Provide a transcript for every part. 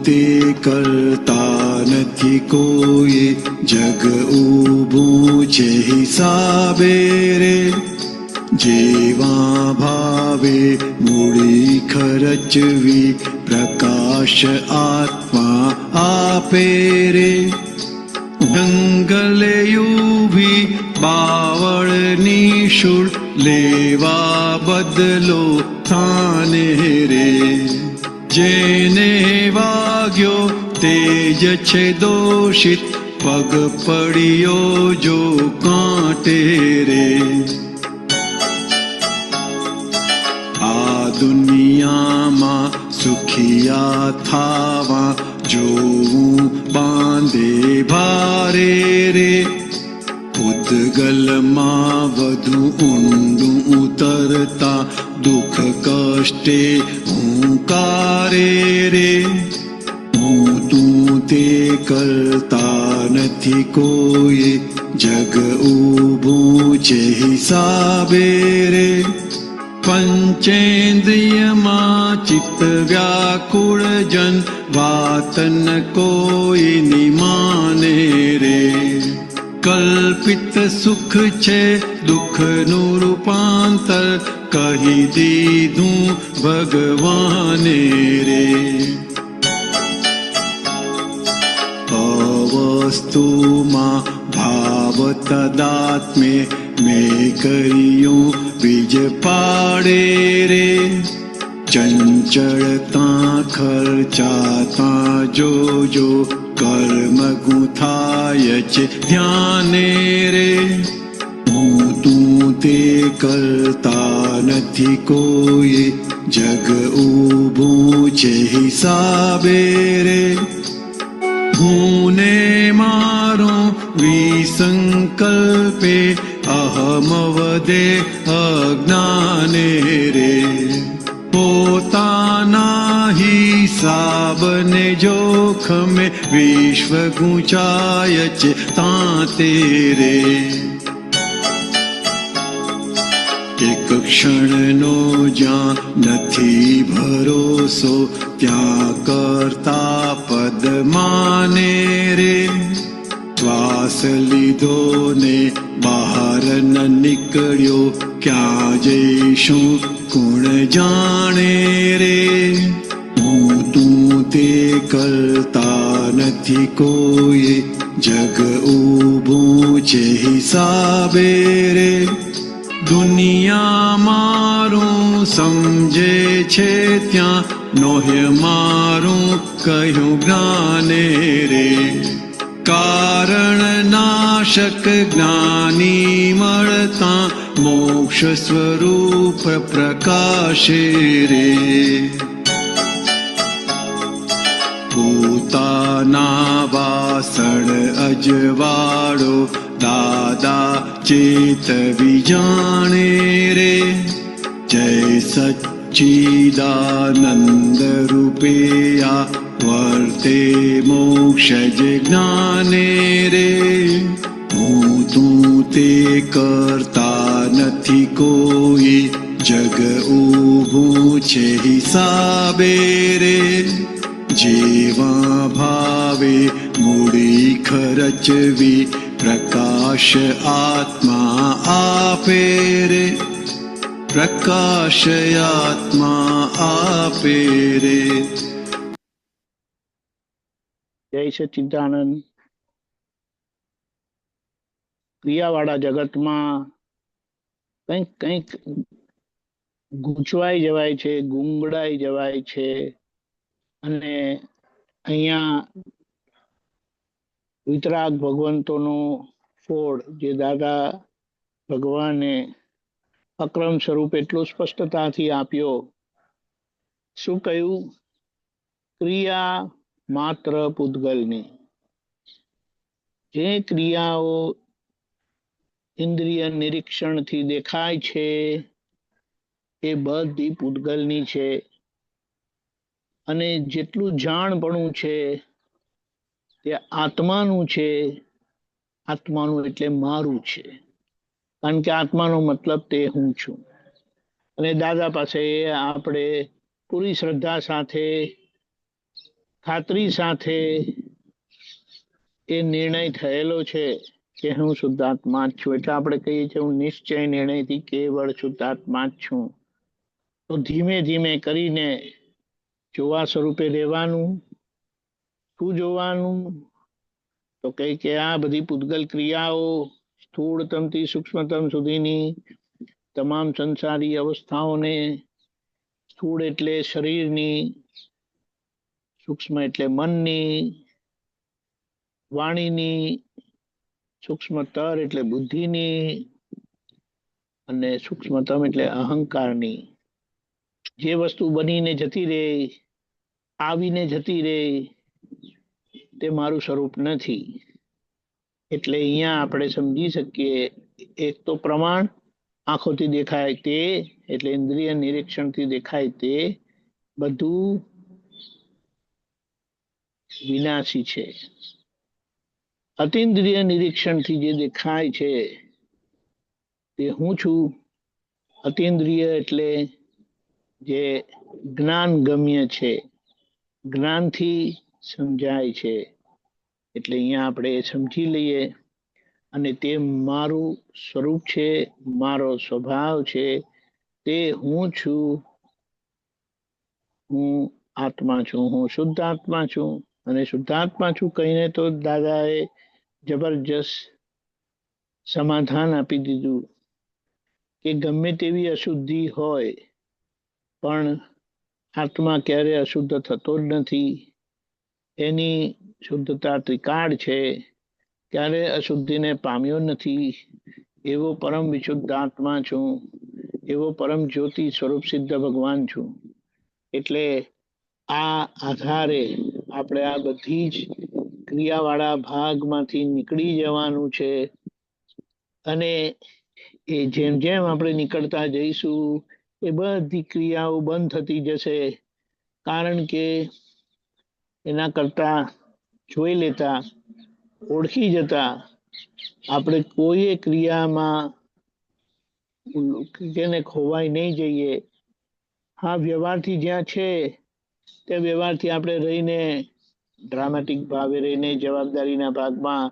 તે કરતા નથી કોઈ, જગ ઊભું છે હિસાબે રે. જેવા ભાવે મૂડી ખર્ચવી, પ્રકાશ આત્મા આપે રે. જંગલે ઉભી બાવળની શૂળ, લેવા બદલો થાને રે. જેને વાગ્યો તેજ છે દોષિત, પગ પડ્યો જો કાંટે રે. આ દુનિયામાં સુખિયા થાવા, જોવું બાંધે ભારે રે. ઉદ્ગલમાં વધુ ઊંડું ઉતરતા, દુઃખ કષ્ટે હુંકારે રે. હું તું તે કરતા નથી કોઈ, જગ ઊભું છે હિસાબે રે. પંચેન્દ્રિયમાં ચિત્ત વ્યાકુળ જન, વાત ન કોઈની માને રે. કલ્પિત સુખ છે દુઃખનું રૂપાંતર, કહી દીધું ભગવાને રે. અવસ્તુમાં ભાવ તદાત્મે, મેં કર્યું બીજ પાડે રે. ચંચળતા ખર્ચાતા જોજો, કર્મ ગુંથાય છે ધ્યાને રે. હું તું તે કરતા નથી કોઈ, જગ ઊભું છે હિસાબે રે. હું ને મારો વિસંકલ્પે, અહમ વધે અજ્ઞાને રે. પોતાના હિસાબને જોખમે, વિશ્વ ગુંચાય છે તાતે રે. એક ક્ષણનો જ્યાં નથી ભરોસો, ત્યાં કરતા પદ માને રે. શ્વાસ લીધો ને બહાર ન નીકળ્યો, ક્યાં જઈશું કોણ જાણે રે. હું તું તે કરતા નથી કોઈ, જગ ઊભું છે હિસાબે રે. દુનિયા મારું સમજે છે ત્યાં, નોહ્ય મારું કહ્યું જ્ઞાને રે. કારણ નાશક જ્ઞાની મળતા, મોક્ષ સ્વરૂપ પ્રકાશે રે. પોતાના વાસણ અજવાળો, દાદા ચેતવી જાણે રે. જય સચ્ચિદાનંદ રૂપેયા, વર્તે મોક્ષ જ જ્ઞાને રે. હું તું તે કરતા નથી કોઈ, જગ ઊભું છે હિસાબે રે. જેવા ભાવે મૂડી ખર્ચવી, પ્રકાશ આત્મા આપે રે. પ્રકાશ આત્મા આપે રે. જય સચ્ચિદાનંદ. ક્રિયાવાળા જગતમાં કંઈક કંઈક ગૂંચવાઈ જવાય છે, ગુંગળાઈ જવાય છે. અને અહીંયા વિતરાગ ભગવંતોનો ફોડ, જે દાદા ભગવાને અક્રમ સ્વરૂપ એટલું સ્પષ્ટતાથી આપ્યો. શું કહ્યું? ક્રિયા માત્ર પૂતગલની. જે ક્રિયાઓ ઇન્દ્રિય નિરીક્ષણથી દેખાય છે, એ બધી પૂતગલની છે. અને જેટલું જાણપણું છે તે આત્માનું છે. આત્માનું એટલે મારું છે, કારણ કે આત્માનો મતલબ તે હું છું. અને દાદા પાસે આપણે પૂરી શ્રદ્ધા સાથે ખાતરી સાથે એ નિર્ણય થયેલો છે કે હું શુદ્ધાત્મા જ છું. એટલે આપણે કહીએ છીએ હું નિશ્ચય નિર્ણયથી કેવળ શુદ્ધાત્મા જ છું. તો ધીમે ધીમે કરીને જોવા સ્વરૂપે રહેવાનું. શું જોવાનું? તો કઈ કે આ બધી પૂતગલ ક્રિયાઓ સ્થૂળતમથી સૂક્ષ્મતમ સુધીની તમામ સંસારી અવસ્થાઓને, સ્થૂળ એટલે શરીરની, સૂક્ષ્મ એટલે મનની, વાણીની, સૂક્ષ્મતર એટલે બુદ્ધિની, અને સૂક્ષ્મતમ એટલે અહંકારની, જે વસ્તુ બનીને જતી રહે, આવીને જતી રહે, તે મારું સ્વરૂપ નથી. એટલે અહીંયા આપણે સમજી શકીએ, એક તો પ્રમાણ આંખોથી દેખાય તે, એટલે ઇન્દ્રિય નિરીક્ષણથી દેખાય તે બધું વિનાશી છે. અતિન્દ્રિય નિરીક્ષણથી જે દેખાય છે તે હું છું. અતિન્દ્રિય એટલે જે જ્ઞાન ગમ્ય છે, જ્ઞાનથી સમજાય છે. એટલે અહીંયા આપણે સમજી લઈએ, અને તે મારું સ્વરૂપ છે, મારો સ્વભાવ છે, તે હું છું. હું આત્મા છું, હું શુદ્ધ આત્મા છું. અને શુદ્ધાત્મા છું કહીને તો દાદાએ જબરજસ્ત સમાધાન આપી દીધું કે ગમે તેવી અશુદ્ધિ હોય પણ આત્મા ક્યારે અશુદ્ધ થતો જ નથી. એની શુદ્ધતા ત્રિકાળ છે, ક્યારે અશુદ્ધિને પામ્યો નથી. એવો પરમ વિશુદ્ધ આત્મા છું, એવો પરમ જ્યોતિ સ્વરૂપ સિદ્ધ ભગવાન છું. એટલે આ આધારે આપણે આ બધી જ ક્રિયાવાળા ભાગમાંથી નીકળી જવાનું છે. અને એ જેમ જેમ આપણે નીકળતા જઈશું એ બધી ક્રિયાઓ બંધ થતી જશે. કારણ કે એના કરતા જોઈ લેતા, ઓળખી જતા આપણે કોઈ ક્રિયામાં તેને ખોવાઈ નહીં જઈએ. હા, વ્યવહારથી જ્યાં છે તે વ્યવહારથી આપણે રહીને, ડ્રામેટિક ભાવે રહીને, જવાબદારીના ભાગમાં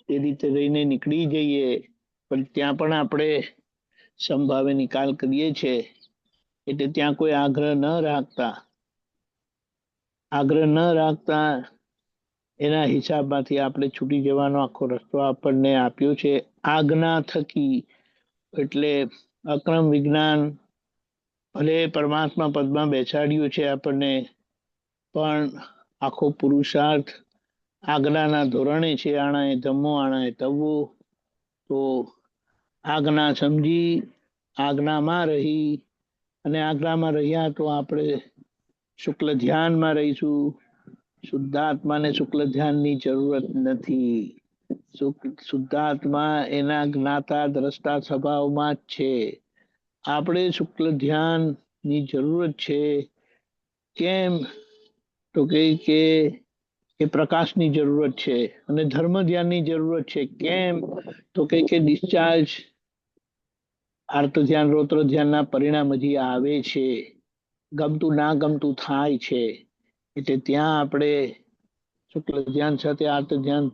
એ રીતે રહીને નીકળી જઈએ. પણ ત્યાં પણ આપણે સંભાવે નિકાલ કરીએ છીએ. એટલે ત્યાં કોઈ આગ્રહ ન રાખતા એના હિસાબમાંથી આપણે છૂટી જવાનો આખો રસ્તો આપણને આપ્યો છે આજ્ઞા થકી. એટલે અક્રમ વિજ્ઞાન ભલે પરમાત્મા પદમાં બેસાડ્યું છે આપણને, પણ આખો પુરુષાર્થ આજ્ઞાના ધોરણે છે. આણાએ ધમ્મો આણાએ તવવો. તો આજ્ઞા સમજી, આજ્ઞામાં રહી, અને આજ્ઞામાં રહ્યા તો આપણે શુક્લ ધ્યાનમાં રહીશું. શુદ્ધાત્માને શુક્લ ધ્યાનની જરૂરત નથી. શુદ્ધાત્મા એના જ્ઞાતા દ્રષ્ટા સ્વભાવમાં જ છે. આપણે શુક્લ ધ્યાનની જરૂરત છે. કેમ? તો કે એ પ્રકાશની જરૂરત છે, અને ધર્મ ધ્યાનની જરૂરત છે. કેમ? તો કે ડિસ્ચાર્જ આર્ત ધ્યાન, રોત્ર ધ્યાનના પરિણામ હજી આવે છે. ગમતું ના ગમતું થાય છે. એટલે ત્યાં આપણે શુક્લ ધ્યાન સાથે આર્ત ધ્યાન,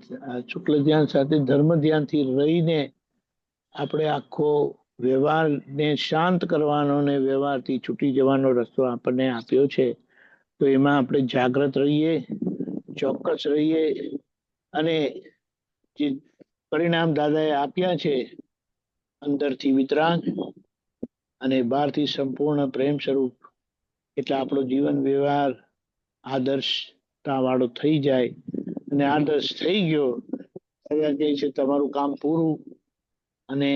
શુક્લ ધ્યાન સાથે ધર્મ ધ્યાનથી રહીને આપણે આખો વ્યવહારને શાંત કરવાનો ને વ્યવહારથી છૂટી જવાનો રસ્તો આપણને આપ્યો છે. તો એમાં આપણે જાગ્રત રહીએ, ચોક્કસ રહીએ, અને જે પરિણામ દાદાએ આપ્યા છે, અંદરથી વિતરાગ અને બહારથી સંપૂર્ણ પ્રેમ સ્વરૂપ, એટલે આપણો જીવન વ્યવહાર આદર્શતા વાળો થઈ જાય. અને આદર્શ થઈ ગયો કહે છે તમારું કામ પૂરું, અને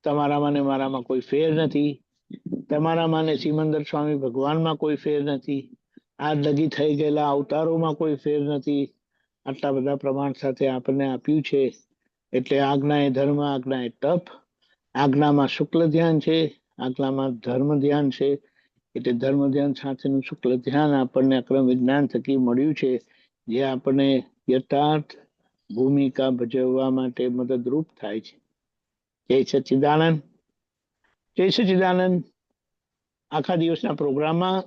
તમારામાં ને મારામાં કોઈ ફેર નથી. તમારામાં ને સિમંદર સ્વામી ભગવાનમાં કોઈ ફેર નથી. આ લગી થઈ ગયેલા અવતારોમાં કોઈ ફેર નથી. આટલા બધા પ્રમાણ સાથે આપણને આપ્યું છે. એટલે આજ્ઞા એ ધર્મ, આજ્ઞા એ તપ. આજ્ઞામાં શુક્લ ધ્યાન છે, આજ્ઞામાં ધર્મ ધ્યાન છે. એટલે ધર્મ ધ્યાન સાથેનું શુક્લ ધ્યાન આપણને અક્રમ વિજ્ઞાન થકી મળ્યું છે, જે આપણને યથાર્થ ભૂમિકા ભજવવા માટે મદદરૂપ થાય છે. જય સચ્ચિદાનંદ. જય સચ્ચિદાનંદ. આખા દિવસના પ્રોગ્રામમાં